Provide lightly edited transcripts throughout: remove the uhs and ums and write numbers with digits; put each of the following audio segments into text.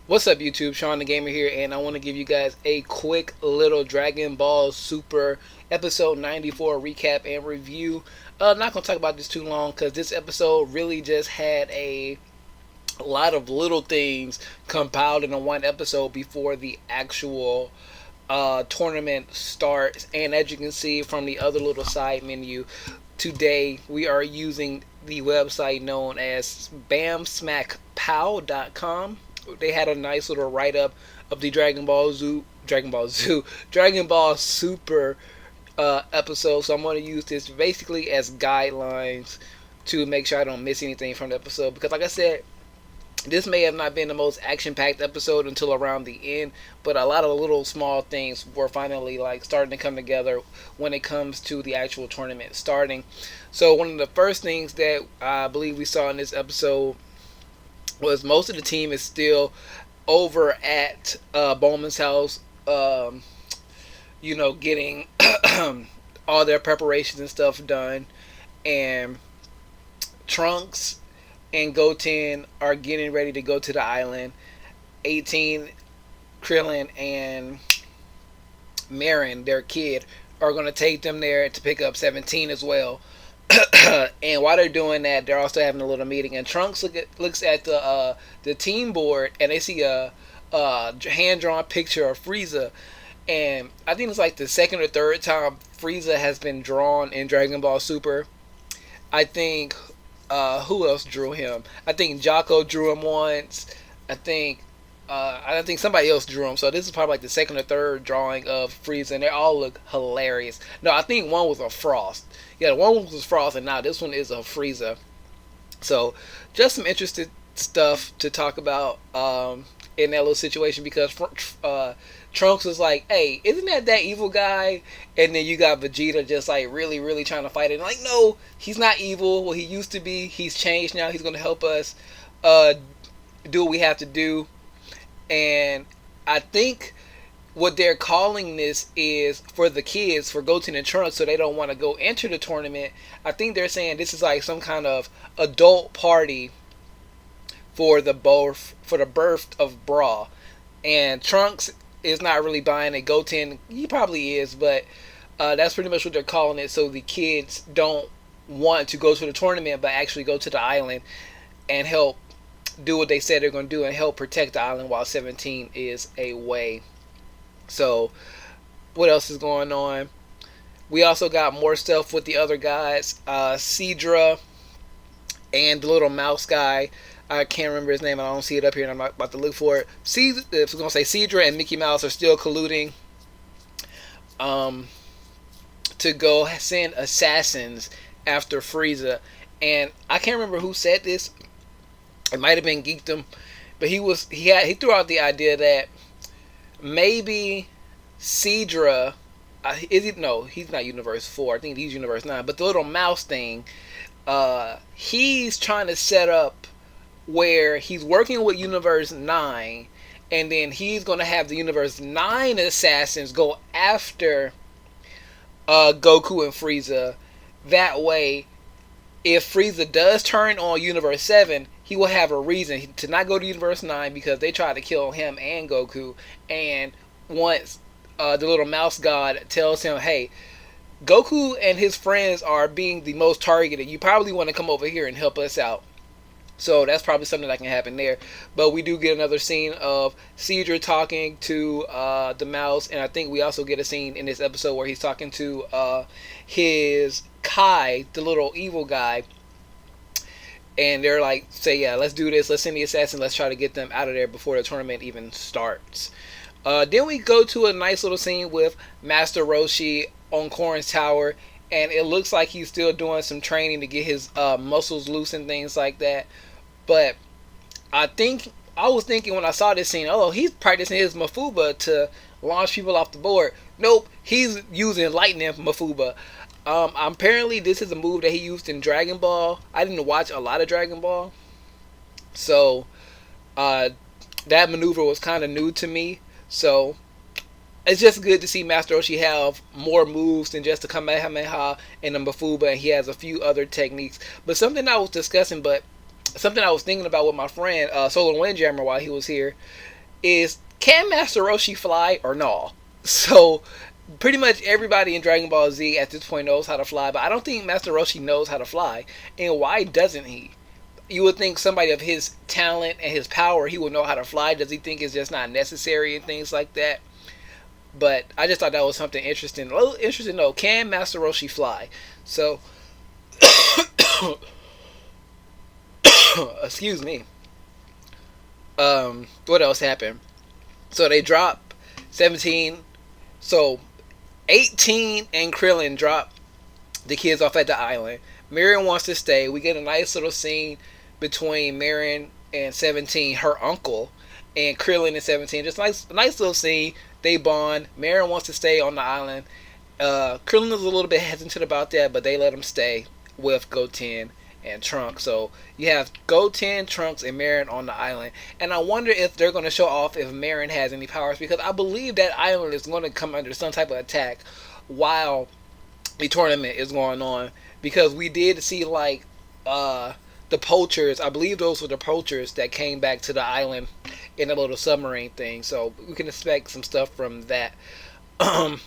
What's up, YouTube? Shawn DaGamer here, and I want to give you guys a quick little Dragon Ball Super episode 94 recap and review. Not gonna talk about this too long because this episode really just had a lot of little things compiled into one episode before the actual tournament starts. And as you can see from the other little side menu, today we are using the website known as bamsmackpow.com. They had a nice little write up of the Dragon Ball Super episode. So I'm going to use this basically as guidelines to make sure I don't miss anything from the episode. Because, like I said, this may have not been the most action-packed episode until around the end, but a lot of little small things were finally like starting to come together when it comes to the actual tournament starting. So one of the first things that I believe we saw in this episode was most of the team is still over at Bowman's house, getting all their preparations and stuff done. And Trunks and Goten are getting ready to go to the island. 18, Krillin, and Marin, their kid, are going to take them there to pick up 17 as well. And while they're doing that, they're also having a little meeting. And Trunks looks at the team board, and they see a hand drawn picture of Freiza. And I think it's like the second or third time Freiza has been drawn in Dragon Ball Super. I think who else drew him? I think Jocko drew him once. I think somebody else drew him. So this is probably like the second or third drawing of Frieza, and they all look hilarious. No, I think one was a Frost. Yeah, one was Frost, and now this one is a Frieza. So just some interesting stuff to talk about in that little situation, because Trunks was like, "Hey, isn't that evil guy?" And then you got Vegeta just like really, really trying to fight it. And like, no, he's not evil. Well, he used to be. He's changed now. He's going to help us do what we have to do. And I think what they're calling this is for the kids, for Goten and Trunks, so they don't want to go enter the tournament. I think they're saying this is like some kind of adult party for the birth of Bra. And Trunks is not really buying it. Goten, he probably is, but that's pretty much what they're calling it, so the kids don't want to go to the tournament but actually go to the island and help do what they said they're going to do and help protect the island while 17 is away. So what else is going on? We also got more stuff with the other guys. Cedra and the little mouse guy. I can't remember his name. I don't see it up here, and I'm not about to look for it. I was going to say Cedra and Mickey Mouse are still colluding to go send assassins after Frieza. And I can't remember who said this. It might have been Geekdom, but he threw out the idea that maybe Cedra he's not Universe 4. I think he's Universe 9. But the little mouse thing, he's trying to set up where he's working with Universe 9, and then he's going to have the Universe 9 assassins go after Goku and Frieza. That way, if Frieza does turn on Universe 7, he will have a reason to not go to Universe 9 because they tried to kill him and Goku. And once the little mouse god tells him, hey, Goku and his friends are being the most targeted, you probably want to come over here and help us out. So that's probably something that can happen there. But we do get another scene of Cedra talking to the mouse. And I think we also get a scene in this episode where he's talking to his Kai, the little evil guy. And they're like, say, yeah, let's do this. Let's send the assassin. Let's try to get them out of there before the tournament even starts. Then we go to a nice little scene with Master Roshi on Korin's tower. And it looks like he's still doing some training to get his muscles loose and things like that. But I was thinking when I saw this scene, oh, he's practicing his Mafuba to launch people off the board. Nope, he's using Lightning Mafuba. Apparently this is a move that he used in Dragon Ball. I didn't watch a lot of Dragon Ball, so that maneuver was kind of new to me. So it's just good to see Master Roshi have more moves than just the Kamehameha and the Mafuba, and he has a few other techniques. But something I was thinking about with my friend Solar Windjammer while he was here, is, can Master Roshi fly or no? So pretty much everybody in Dragon Ball Z at this point knows how to fly, but I don't think Master Roshi knows how to fly. And why doesn't he? You would think somebody of his talent and his power, he would know how to fly. Does he think it's just not necessary and things like that? But I just thought that was something interesting. A little interesting though. Can Master Roshi fly? So, excuse me. What else happened? So they drop 17. So 18 and Krillin drop the kids off at the island. Marion wants to stay. We get a nice little scene between Marion and 17, her uncle, and Krillin and 17. Just nice little scene. They bond. Marion wants to stay on the island. Krillin is a little bit hesitant about that, but they let him stay with Goten and Trunks. So you have Goten, Trunks, and Marion on the island. And I wonder if they're going to show off if Marion has any powers, because I believe that island is going to come under some type of attack while the tournament is going on. Because we did see like the poachers, I believe those were the poachers that came back to the island in a little submarine thing. So we can expect some stuff from that. A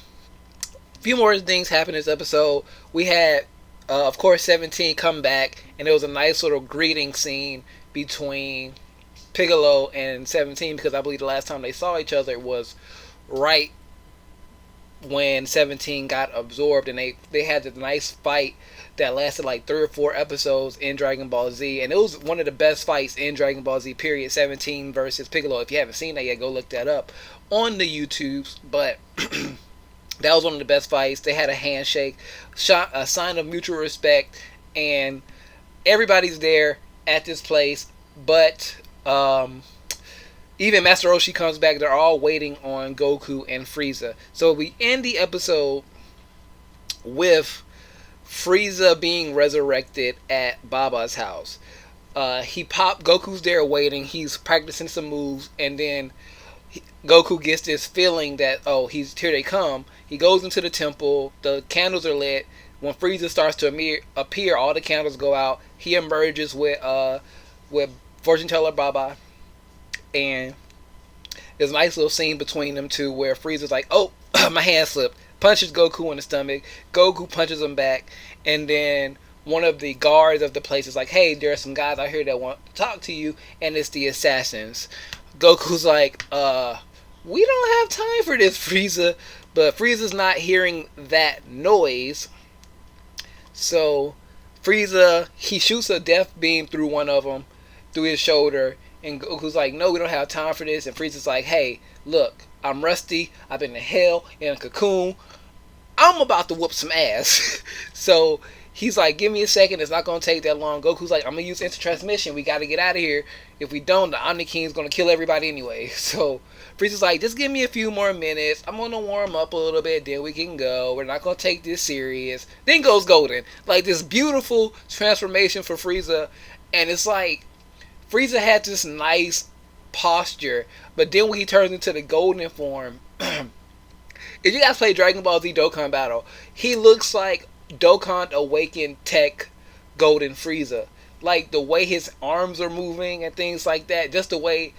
few more things happened this episode. We had of course 17 come back, and there was a nice little greeting scene between Piccolo and 17, because I believe the last time they saw each other was right when 17 got absorbed, and they had this nice fight that lasted like 3 or 4 episodes in Dragon Ball Z, and it was one of the best fights in Dragon Ball Z period. 17 versus Piccolo. If you haven't seen that yet, go look that up on the YouTubes. But that was one of the best fights. They had a handshake, a sign of mutual respect, and everybody's there at this place. But even Master Roshi comes back. They're all waiting on Goku and Frieza. So we end the episode with Frieza being resurrected at Baba's house. Goku's there waiting. He's practicing some moves, and then Goku gets this feeling that, oh, here they come. He goes into the temple. The candles are lit. When Frieza starts to appear, all the candles go out. He emerges with fortune teller Baba, and there's a nice little scene between them two where Frieza's like, oh, my hand slipped. Punches Goku in the stomach. Goku punches him back, and then one of the guards of the place is like, hey, there are some guys out here that want to talk to you, and it's the assassins. Goku's like, we don't have time for this, Frieza. But Frieza's not hearing that noise. So Frieza, he shoots a death beam through one of them, through his shoulder. And Goku's like, no, we don't have time for this. And Frieza's like, hey, look, I'm rusty. I've been to hell in a cocoon. I'm about to whoop some ass. So he's like, give me a second. It's not going to take that long. Goku's like, I'm going to use instant transmission. We got to get out of here. If we don't, the Omni King's going to kill everybody anyway. So Frieza's like, just give me a few more minutes. I'm going to warm up a little bit. Then we can go. We're not going to take this serious. Then goes Golden. Like this beautiful transformation for Frieza. And it's like, Frieza had this nice posture. But then when he turns into the golden form, if you guys play Dragon Ball Z Dokkan Battle, he looks like Dokkan Awakened Tech Golden Frieza. Like the way his arms are moving and things like that. Just the way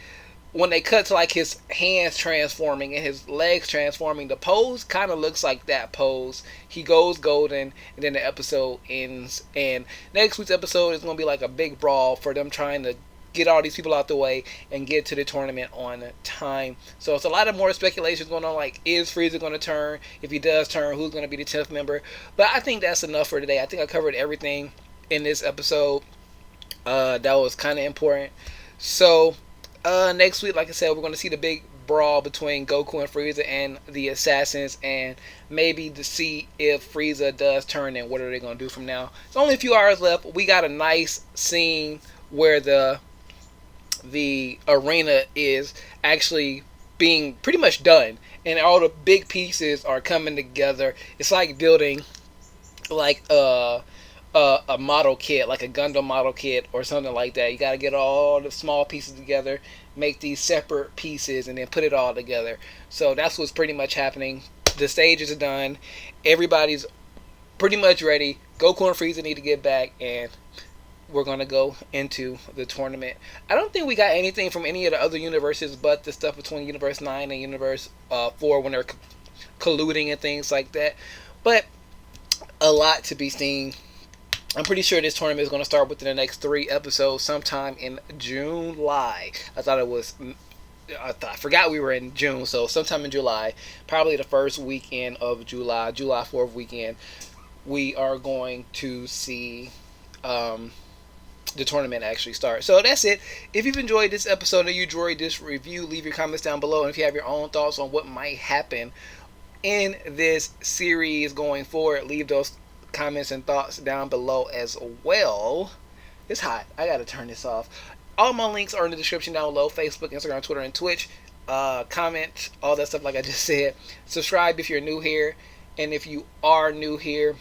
when they cut to like his hands transforming and his legs transforming, the pose kind of looks like that pose. He goes golden, and then the episode ends. And next week's episode is going to be like a big brawl for them trying to get all these people out the way and get to the tournament on time. So it's a lot of more speculations going on, like, is Frieza going to turn? If he does turn, who's going to be the 10th member? But I think that's enough for today. I think I covered everything in this episode that was kind of important. So next week, like I said, we're going to see the big brawl between Goku and Frieza and the assassins, and maybe to see if Frieza does turn and what are they going to do from now. It's only a few hours left. We got a nice scene where the arena is actually being pretty much done, and all the big pieces are coming together. It's like building like a model kit, like a Gundam model kit or something like that. You got to get all the small pieces together, make these separate pieces, and then put it all together. So that's what's pretty much happening. The stage is done. Everybody's pretty much ready. Goku and Frieza need to get back, and we're going to go into the tournament. I don't think we got anything from any of the other universes but the stuff between Universe 9 and Universe 4 when they're colluding and things like that. But a lot to be seen. I'm pretty sure this tournament is going to start within the next 3 episodes sometime in July. I forgot we were in June, so sometime in July, probably the first weekend of July 4th weekend, we are going to see the tournament actually start. So that's it. If you've enjoyed this episode or you enjoyed this review, leave your comments down below. And if you have your own thoughts on what might happen in this series going forward, leave those comments and thoughts down below as well. It's hot. I gotta turn this off. All my links are in the description down below. Facebook, Instagram, Twitter, and Twitch. Comment, all that stuff like I just said. Subscribe if you're new here. And if you are new here,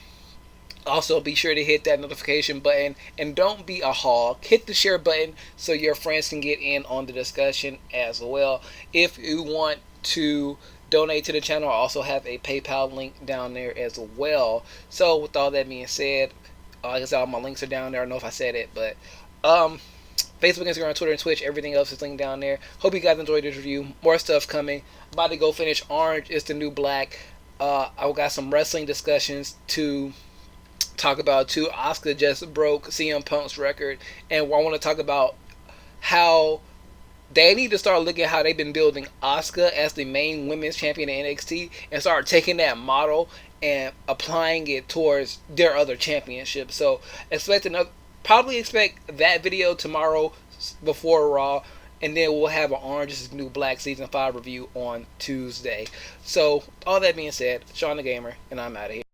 also be sure to hit that notification button. And don't be a hog. Hit the share button so your friends can get in on the discussion as well. If you want to donate to the channel, I also have a PayPal link down there as well. So with all that being said, like I said, all my links are down there. I don't know if I said it, but Facebook, Instagram, Twitter, and Twitch, everything else is linked down there. Hope you guys enjoyed this review. More stuff coming. About to go finish Orange is the New Black. I got some wrestling discussions to talk about too. Asuka just broke CM Punk's record, and I want to talk about how they need to start looking at how they've been building Asuka as the main women's champion in NXT and start taking that model and applying it towards their other championships. So probably expect that video tomorrow before Raw, and then we'll have an Orange is the New Black Season 5 review on Tuesday. So all that being said, Shawn DaGamer, and I'm out of here.